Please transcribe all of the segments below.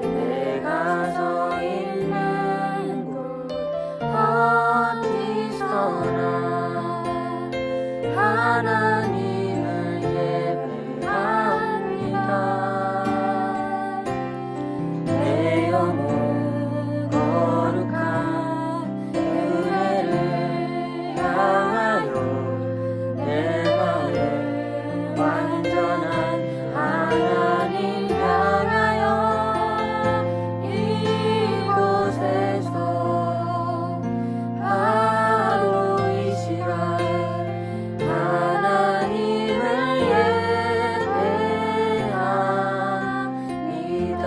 내가 서 있는 곳 어디서나 하나님을 예배합니다. 내 영혼 거룩한 은혜를 향하여 내 마음 완전한 하나님 향하여 이곳에서 바로 이 시간 하나님을 예배합니다.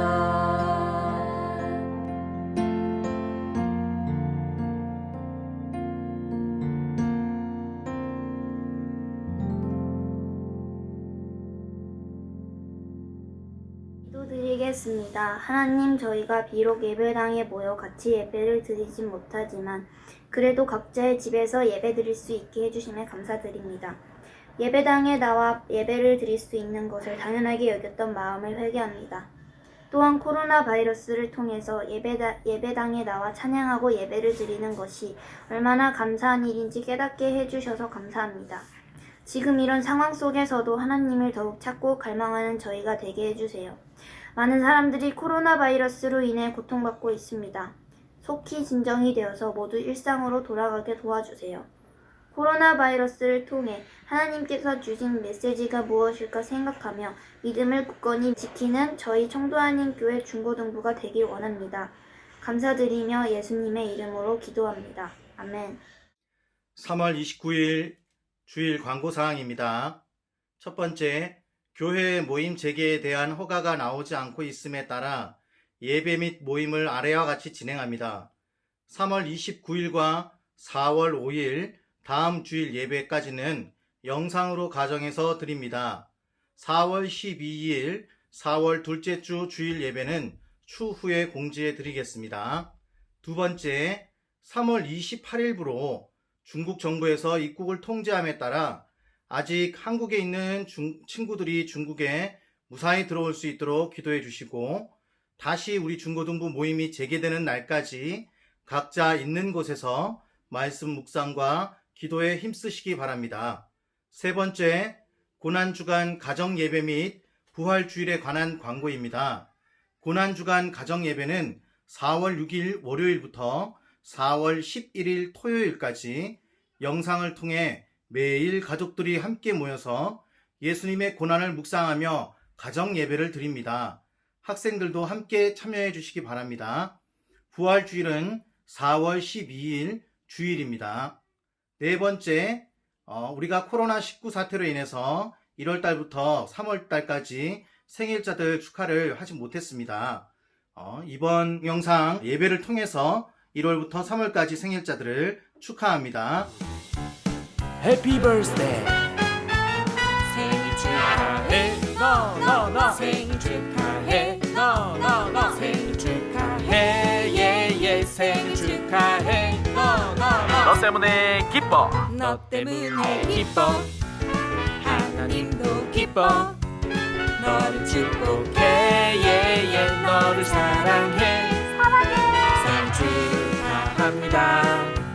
기도드리겠습니다. 하나님, 저희가 비록 예배당에 모여 같이 예배를 드리진 못하지만 그래도 각자의 집에서 예배드릴 수 있게 해주심에 감사드립니다. 예배당에 나와 예배를 드릴 수 있는 것을 당연하게 여겼던 마음을 회개합니다. 또한 코로나 바이러스를 통해서 예배당에 나와 찬양하고 예배를 드리는 것이 얼마나 감사한 일인지 깨닫게 해주셔서 감사합니다. 지금 이런 상황 속에서도 하나님을 더욱 찾고 갈망하는 저희가 되게 해주세요. 많은 사람들이 코로나 바이러스로 인해 고통받고 있습니다. 속히 진정이 되어서 모두 일상으로 돌아가게 도와주세요. 코로나 바이러스를 통해 하나님께서 주신 메시지가 무엇일까 생각하며 믿음을 굳건히 지키는 저희 청도하님 교회 중고등부가 되길 원합니다. 감사드리며 예수님의 이름으로 기도합니다. 아멘. 3월 29일 주일 광고사항입니다. 첫 번째, 교회 모임 재개에 대한 허가가 나오지 않고 있음에 따라 예배 및 모임을 아래와 같이 진행합니다. 3월 29일과 4월 5일 다음 주일 예배까지는 영상으로 가정해서 드립니다. 4월 12일 4월 둘째 주 주일 예배는 추후에 공지해 드리겠습니다. 두 번째, 3월 28일부로 중국 정부에서 입국을 통제함에 따라 아직 한국에 있는 친구들이 중국에 무사히 들어올 수 있도록 기도해 주시고, 다시 우리 중고등부 모임이 재개되는 날까지 각자 있는 곳에서 말씀 묵상과 기도에 힘쓰시기 바랍니다. 세 번째, 고난주간 가정예배 및 부활주일에 관한 광고입니다. 고난주간 가정예배는 4월 6일 월요일부터 4월 11일 토요일까지 영상을 통해 매일 가족들이 함께 모여서 예수님의 고난을 묵상하며 가정예배를 드립니다. 학생들도 함께 참여해 주시기 바랍니다. 부활주일은 4월 12일 주일입니다. 네 번째, 우리가 코로나19 사태로 인해서 1월달부터 3월달까지 생일자들 축하를 하지 못했습니다. 이번 영상 예배를 통해서 1월부터 3월까지 생일자들을 축하합니다. 해피 버스데이 생일 축하해 너너너 생일 축하해 너너너 생일 축하해 예예 생일 축하해 너너너 너 때문에 기뻐 너 때문에 기뻐 하나님도 기뻐 너를 축복해 예예 너를 사랑해 생일 축하합니다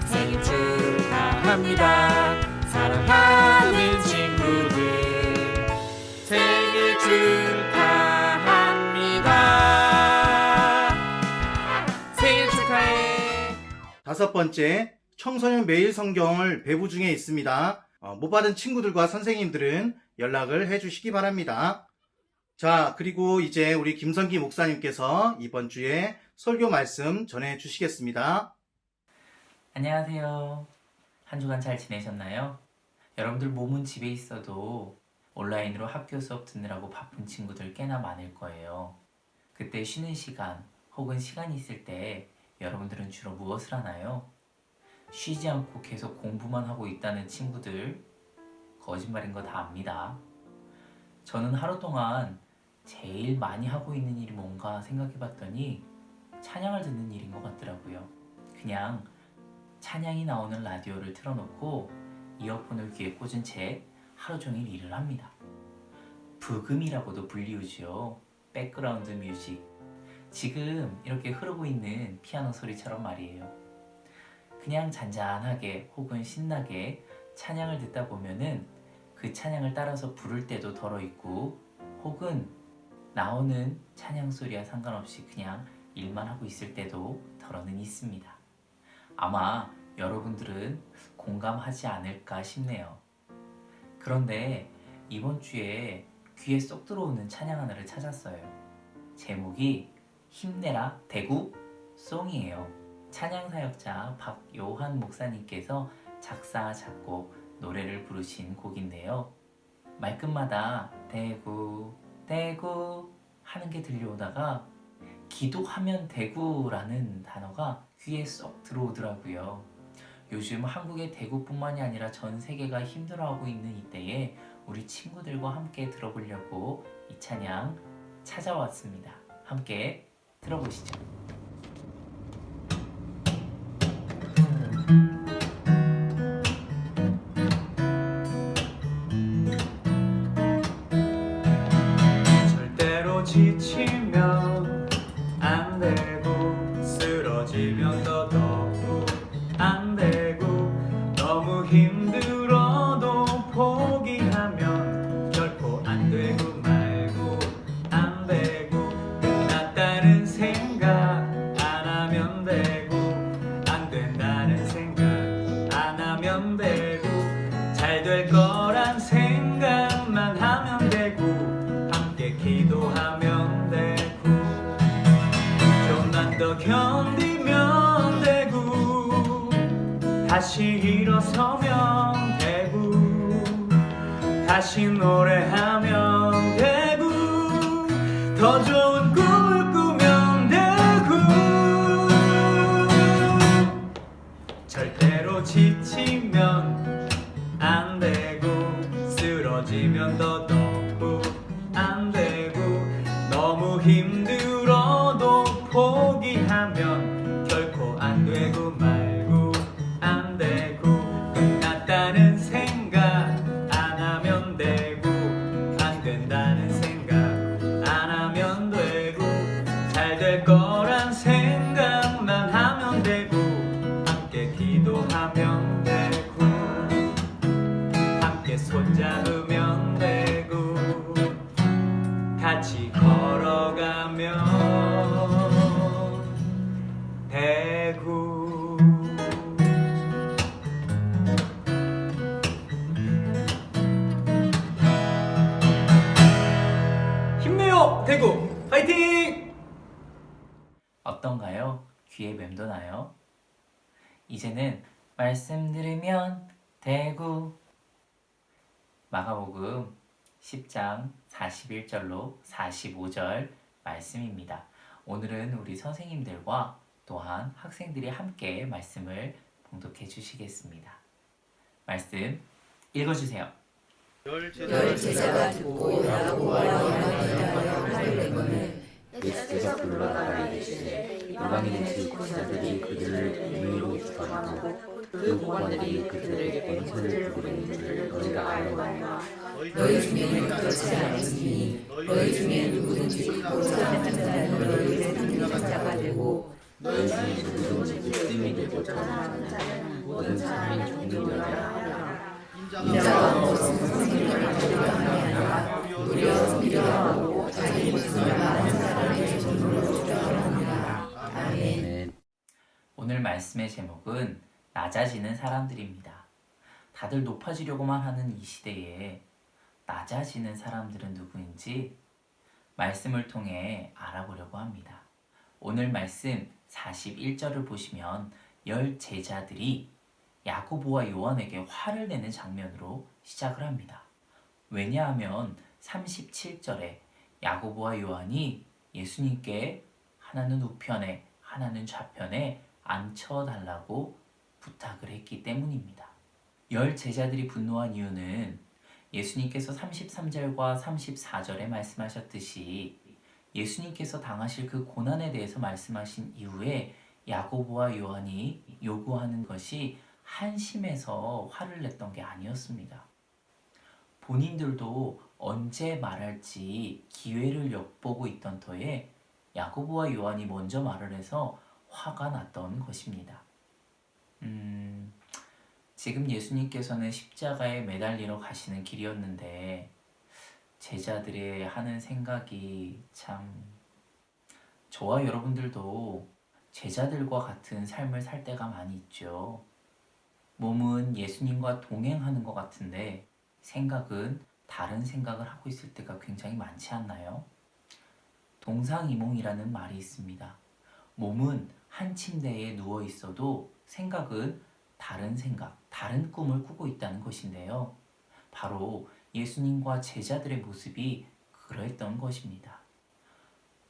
생일 축하합니다 사랑하는 친구들 생일 축하합니다 생일 축하해. 다섯 번째, 청소년 매일 성경을 배부 중에 있습니다. 못 받은 친구들과 선생님들은 연락을 해주시기 바랍니다. 자, 그리고 이제 우리 김성기 목사님께서 이번 주에 설교 말씀 전해 주시겠습니다. 안녕하세요. 한 주간 잘 지내셨나요? 여러분들 몸은 집에 있어도 온라인으로 학교 수업 듣느라고 바쁜 친구들 꽤나 많을 거예요. 그때 쉬는 시간 혹은 시간이 있을 때 여러분들은 주로 무엇을 하나요? 쉬지 않고 계속 공부만 하고 있다는 친구들, 거짓말인 거 다 압니다. 저는 하루 동안 제일 많이 하고 있는 일이 뭔가 생각해봤더니 찬양을 듣는 일인 것 같더라고요. 그냥 찬양이 나오는 라디오를 틀어놓고 이어폰을 귀에 꽂은 채 하루 종일 일을 합니다. 부금이라고도 불리우죠. 백그라운드 뮤직. 지금 이렇게 흐르고 있는 피아노 소리처럼 말이에요. 그냥 잔잔하게 혹은 신나게 찬양을 듣다 보면은 그 찬양을 따라서 부를 때도 덜어 있고, 혹은 나오는 찬양 소리와 상관없이 그냥 일만 하고 있을 때도 덜어는 있습니다. 아마 여러분들은 공감하지 않을까 싶네요. 그런데 이번 주에 귀에 쏙 들어오는 찬양 하나를 찾았어요. 제목이 힘내라 대구 송이에요. 찬양 사역자 박요한 목사님께서 작사, 작곡, 노래를 부르신 곡인데요. 말끝마다 대구, 대구 하는 게 들려오다가 기도하면 대구라는 단어가 귀에 쏙 들어오더라고요. 요즘 한국의 대구뿐만이 아니라 전 세계가 힘들어하고 있는 이때에 우리 친구들과 함께 들어보려고 이 찬양 찾아왔습니다. 함께 들어보시죠. 절대로 지치면 안 되고 쓰러지면 더더욱 안 되고 너무 힘들어도 포기하면 결코 안 되고 말고 안 되고 끝났다는 생각 안 하면 되고 안 된다는 생각 안 하면 되고 잘 될 거란 생각만 하면 되고 함께 기도하면 되고 좀만 더 견디면 되고 다시 일어서면 되고 다시 노래하면 되고 더 좋은 꿈을 꾸면 되고 절대로 지치면 안 되고 쓰러지면 더더욱 안 되고 너무 힘들어도 포기하면 결코 안 되고 말고 안 되고 끝났다는 생각 안 하면 되고 안 된다는 생각 안 하면 되고 잘 될 거란 생각만 하면 되고 함께 기도하면 되고 함께 손잡으면 되고 같이 걸어가면 되고 힘내요 대구 파이팅! 어떤가요? 귀에 맴도나요? 이제는 말씀 들으면 대구. 마가복음 10장 41절로 45절 말씀입니다. 오늘은 우리 선생님들과 또한 학생들이 함께 말씀을 봉독해 주시겠습니다. 말씀 읽어주세요. 열 제자가 듣고 야고보와 요한에 하를 내거늘 예수께서 불러다가 이르시되 이방인의 제자들이 그들을 공의로 주관하고 그 고관들이 그들에게 권세를 부리는 줄 너희가 알거니와 너희 중에는 그렇지 않으니 너희 중에 누구든지 듣고자 하는 자는 너희를 듣는 자가 되고 너희 중에 누구든지 기쁨이 되고자 하는 자는 모든 사람의 종이 되어야 하리라. 인자가 무엇은 성령을 받으려 함이 아니라 무려 미련하고 자기 목숨을 많은 사람의 종으로 주려 함이라. 아멘. 오늘 말씀의 제목은 낮아지는 사람들입니다. 다들 높아지려고만 하는 이 시대에 낮아지는 사람들은 누구인지 말씀을 통해 알아보려고 합니다. 오늘 말씀 41절을 보시면 10 제자들이 야고보와 요한에게 화를 내는 장면으로 시작을 합니다. 왜냐하면 37절에 야고보와 요한이 예수님께 하나는 우편에 하나는 좌편에 앉혀달라고 부탁을 했기 때문입니다. 10 제자들이 분노한 이유는 예수님께서 33절과 34절에 말씀하셨듯이 예수님께서 당하실 그 고난에 대해서 말씀하신 이후에 야고보와 요한이 요구하는 것이 한심해서 화를 냈던 게 아니었습니다. 본인들도 언제 말할지 기회를 엿보고 있던 터에 야고보와 요한이 먼저 말을 해서 화가 났던 것입니다. 지금 예수님께서는 십자가에 매달리러 가시는 길이었는데 제자들의 하는 생각이 참, 저와 여러분들도 제자들과 같은 삶을 살 때가 많이 있죠. 몸은 예수님과 동행하는 것 같은데 생각은 다른 생각을 하고 있을 때가 굉장히 많지 않나요? 동상이몽이라는 말이 있습니다. 몸은 한 침대에 누워 있어도 생각은 다른 생각, 다른 꿈을 꾸고 있다는 것인데요. 바로 예수님과 제자들의 모습이 그러했던 것입니다.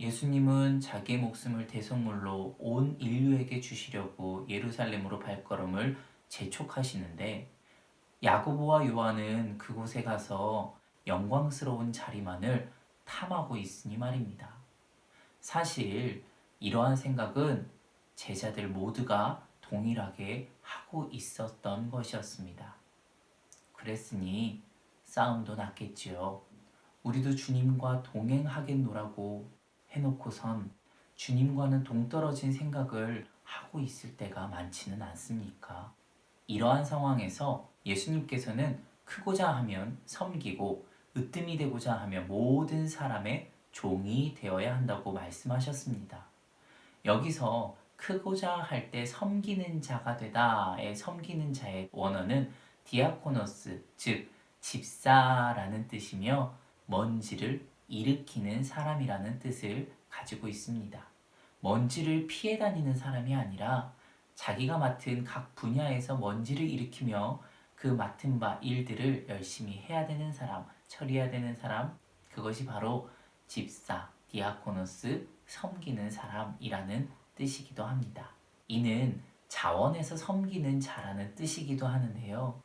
예수님은 자기의 목숨을 대속물로 온 인류에게 주시려고 예루살렘으로 발걸음을 재촉하시는데 야고보와 요한은 그곳에 가서 영광스러운 자리만을 탐하고 있으니 말입니다. 사실 이러한 생각은 제자들 모두가 동일하게 하고 있었던 것이었습니다. 그랬으니 싸움도 났겠지요. 우리도 주님과 동행하겠노라고 해놓고선 주님과는 동떨어진 생각을 하고 있을 때가 많지는 않습니까? 이러한 상황에서 예수님께서는 크고자 하면 섬기고 으뜸이 되고자 하면 모든 사람의 종이 되어야 한다고 말씀하셨습니다. 여기서 크고자 할 때 섬기는 자가 되다의 섬기는 자의 원어는 디아코노스, 즉 집사라는 뜻이며 먼지를 일으키는 사람이라는 뜻을 가지고 있습니다. 먼지를 피해 다니는 사람이 아니라 자기가 맡은 각 분야에서 먼지를 일으키며 그 맡은 바 일들을 열심히 해야 되는 사람, 처리해야 되는 사람, 그것이 바로 집사, 디아코노스, 섬기는 사람이라는 뜻이기도 합니다. 이는 자원에서 섬기는 자라는 뜻이기도 하는데요.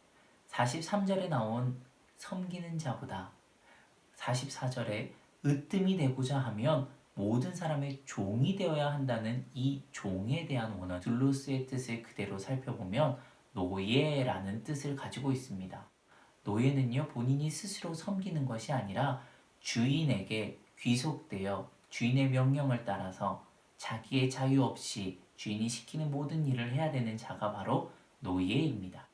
43절에 나온 섬기는 자보다 44절에 으뜸이 되고자 하면 모든 사람의 종이 되어야 한다는 이 종에 대한 원어 둘로스의 뜻을 그대로 살펴보면 노예라는 뜻을 가지고 있습니다. 노예는요, 본인이 스스로 섬기는 것이 아니라 주인에게 귀속되어 주인의 명령을 따라서 자기의 자유 없이 주인이 시키는 모든 일을 해야 되는 자가 바로 노예입니다.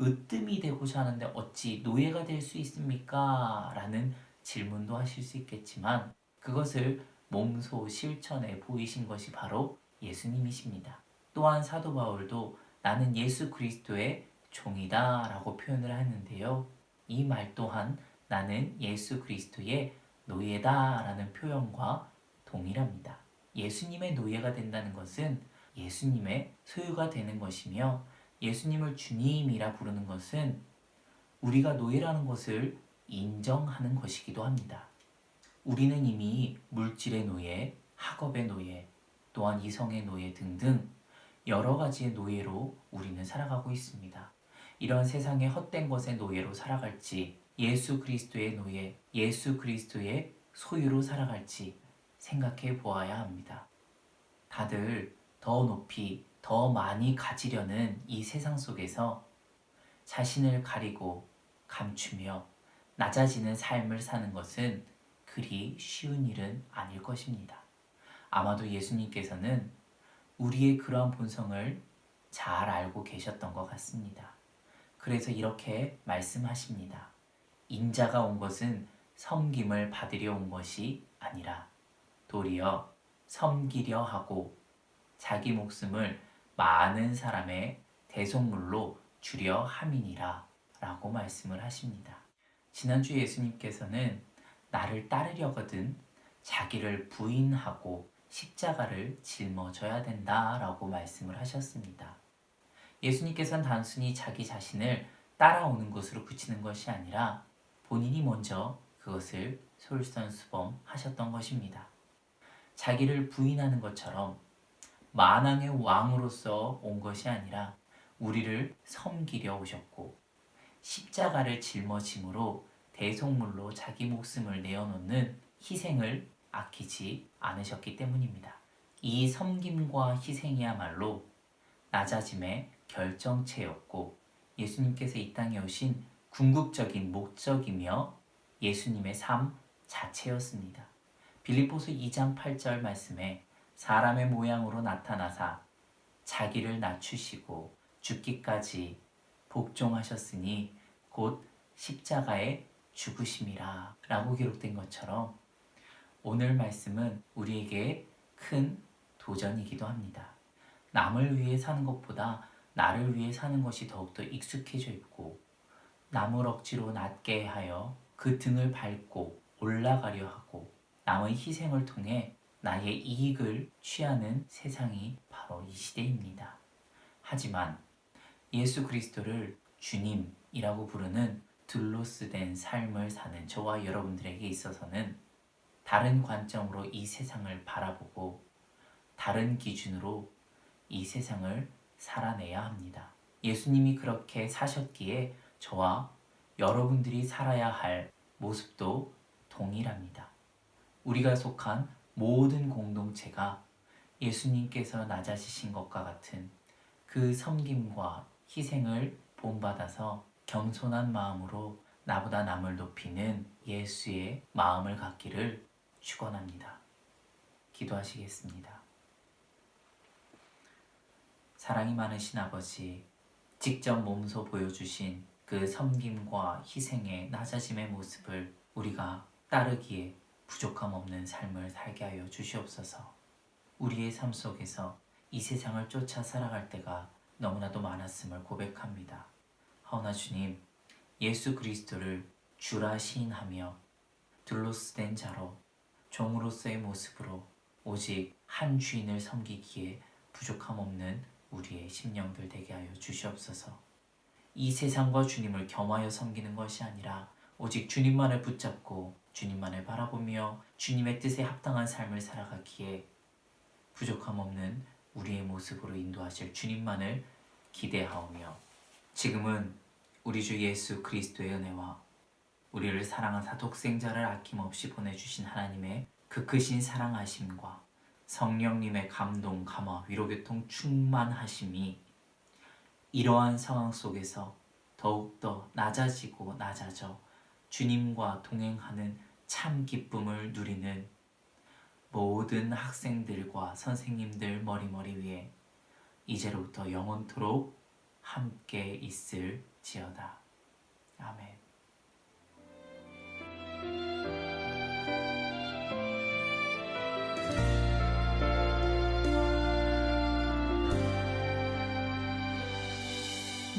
으뜸이 되고자 하는데 어찌 노예가 될 수 있습니까? 라는 질문도 하실 수 있겠지만 그것을 몸소 실천해 보이신 것이 바로 예수님이십니다. 또한 사도 바울도 나는 예수 그리스도의 종이다 라고 표현을 하는데요. 이 말 또한 나는 예수 그리스도의 노예다 라는 표현과 동일합니다. 예수님의 노예가 된다는 것은 예수님의 소유가 되는 것이며 예수님을 주님이라 부르는 것은 우리가 노예라는 것을 인정하는 것이기도 합니다. 우리는 이미 물질의 노예, 학업의 노예, 또한 이성의 노예 등등 여러 가지의 노예로 우리는 살아가고 있습니다. 이런 세상의 헛된 것의 노예로 살아갈지 예수 그리스도의 노예, 예수 그리스도의 소유로 살아갈지 생각해 보아야 합니다. 다들 더 높이, 더 많이 가지려는 이 세상 속에서 자신을 가리고 감추며 낮아지는 삶을 사는 것은 그리 쉬운 일은 아닐 것입니다. 아마도 예수님께서는 우리의 그러한 본성을 잘 알고 계셨던 것 같습니다. 그래서 이렇게 말씀하십니다. 인자가 온 것은 섬김을 받으려 온 것이 아니라 도리어 섬기려 하고 자기 목숨을 많은 사람의 대속물로 주려 함이니라 라고 말씀을 하십니다. 지난주 예수님께서는 나를 따르려거든 자기를 부인하고 십자가를 짊어져야 된다라고 말씀을 하셨습니다. 예수님께서는 단순히 자기 자신을 따라오는 것으로 그치는 것이 아니라 본인이 먼저 그것을 솔선수범하셨던 것입니다. 자기를 부인하는 것처럼 만왕의 왕으로서 온 것이 아니라 우리를 섬기려 오셨고 십자가를 짊어짐으로 대속물로 자기 목숨을 내어놓는 희생을 아끼지 않으셨기 때문입니다. 이 섬김과 희생이야말로 낮아짐의 결정체였고 예수님께서 이 땅에 오신 궁극적인 목적이며 예수님의 삶 자체였습니다. 빌립보서 2장 8절 말씀에 사람의 모양으로 나타나사 자기를 낮추시고 죽기까지 복종하셨으니 곧 십자가에 죽으심이라 라고 기록된 것처럼 오늘 말씀은 우리에게 큰 도전이기도 합니다. 남을 위해 사는 것보다 나를 위해 사는 것이 더욱더 익숙해져 있고 남을 억지로 낮게 하여 그 등을 밟고 올라가려 하고 남의 희생을 통해 나의 이익을 취하는 세상이 바로 이 시대입니다. 하지만 예수 그리스도를 주님이라고 부르는 둘로스된 삶을 사는 저와 여러분들에게 있어서는 다른 관점으로 이 세상을 바라보고 다른 기준으로 이 세상을 살아내야 합니다. 예수님이 그렇게 사셨기에 저와 여러분들이 살아야 할 모습도 동일합니다. 우리가 속한 모든 공동체가 예수님께서 낮아지신 것과 같은 그 섬김과 희생을 본받아서 겸손한 마음으로 나보다 남을 높이는 예수의 마음을 갖기를 축원합니다. 기도하시겠습니다. 사랑이 많으신 아버지, 직접 몸소 보여주신 그 섬김과 희생의 낮아짐의 모습을 우리가 따르기에 부족함 없는 삶을 살게 하여 주시옵소서. 우리의 삶 속에서 이 세상을 쫓아 살아갈 때가 너무나도 많았음을 고백합니다. 하오나 주님, 예수 그리스도를 주라 시인하며 둘로스된 자로 종으로서의 모습으로 오직 한 주인을 섬기기에 부족함 없는 우리의 심령들 되게 하여 주시옵소서. 이 세상과 주님을 겸하여 섬기는 것이 아니라 오직 주님만을 붙잡고 주님만을 바라보며 주님의 뜻에 합당한 삶을 살아가기에 부족함 없는 우리의 모습으로 인도하실 주님만을 기대하오며 지금은 우리 주 예수 그리스도의 은혜와 우리를 사랑하사 독생자를 아낌없이 보내주신 하나님의 그 크신 사랑하심과 성령님의 감동, 감화, 위로교통 충만하심이 이러한 상황 속에서 더욱더 낮아지고 낮아져 주님과 동행하는 참 기쁨을 누리는 모든 학생들과 선생님들 머리머리 위에 이제로부터 영원토록 함께 있을지어다. 아멘.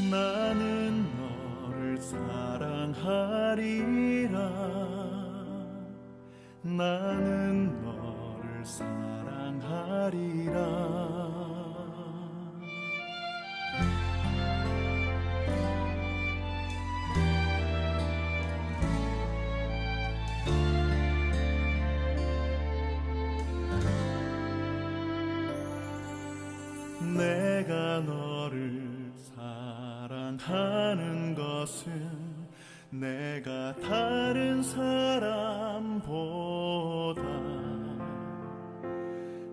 나는 너를 사랑하리라. 나는 너를 사랑하리라. 내가 너를 사랑하는 것은 내가 다른 사람보다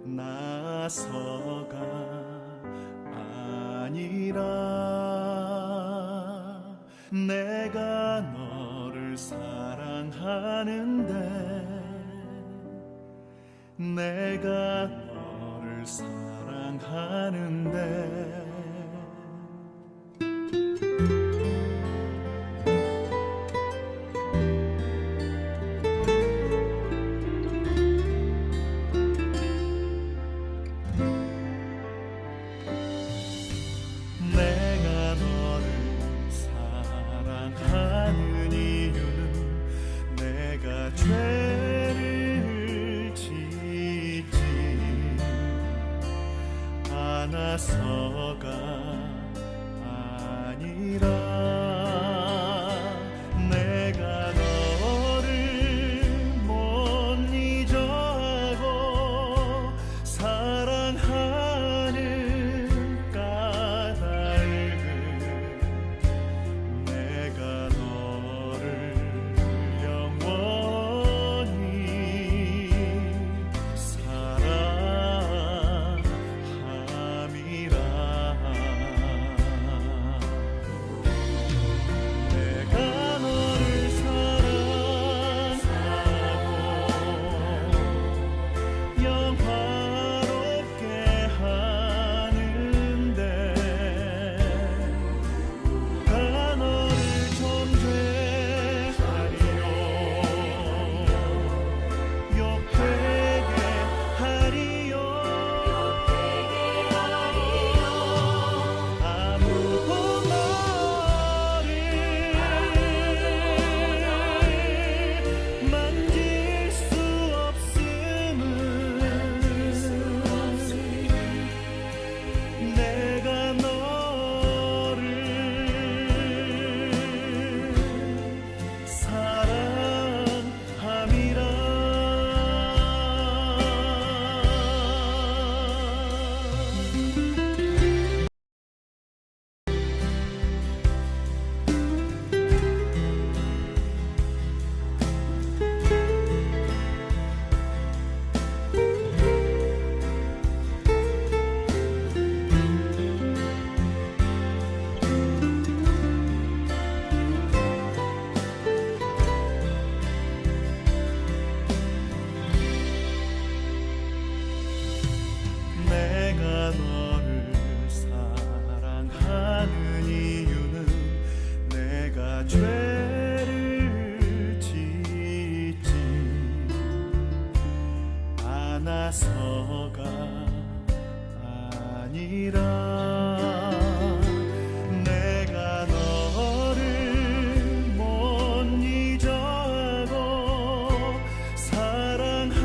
나서가 아니라 내가 너를 사랑하는데 내가 너를 사랑하는데 내가 너를 사랑하는 이유는 내가 죄를 짓지 않아서가 나서가 아니라 내가 너를 못 잊어하고 사랑하는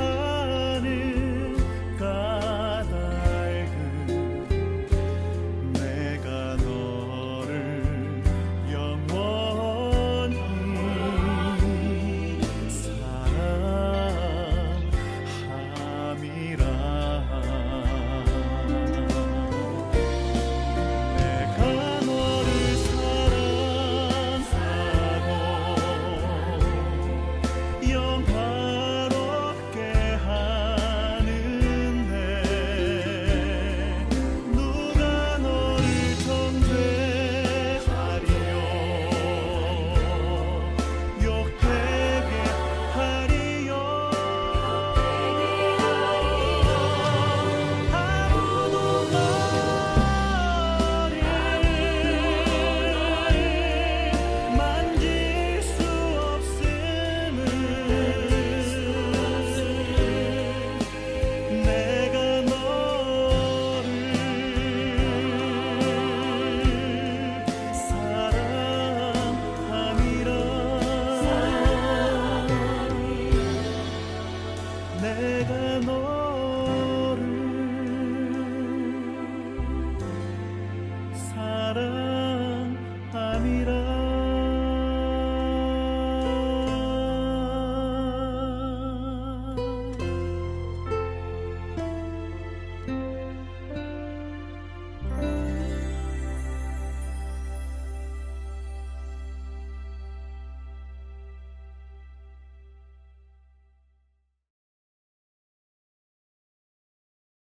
까닭은 내가 너를 영원히 사랑함이라. 내가 너를 사랑하고 영화롭게 하는데 누가 너를 정죄하리요 욕되게 하리요. 아무도 너를 만질 수 없음을 내가 너를 사랑함이라. 내가 너를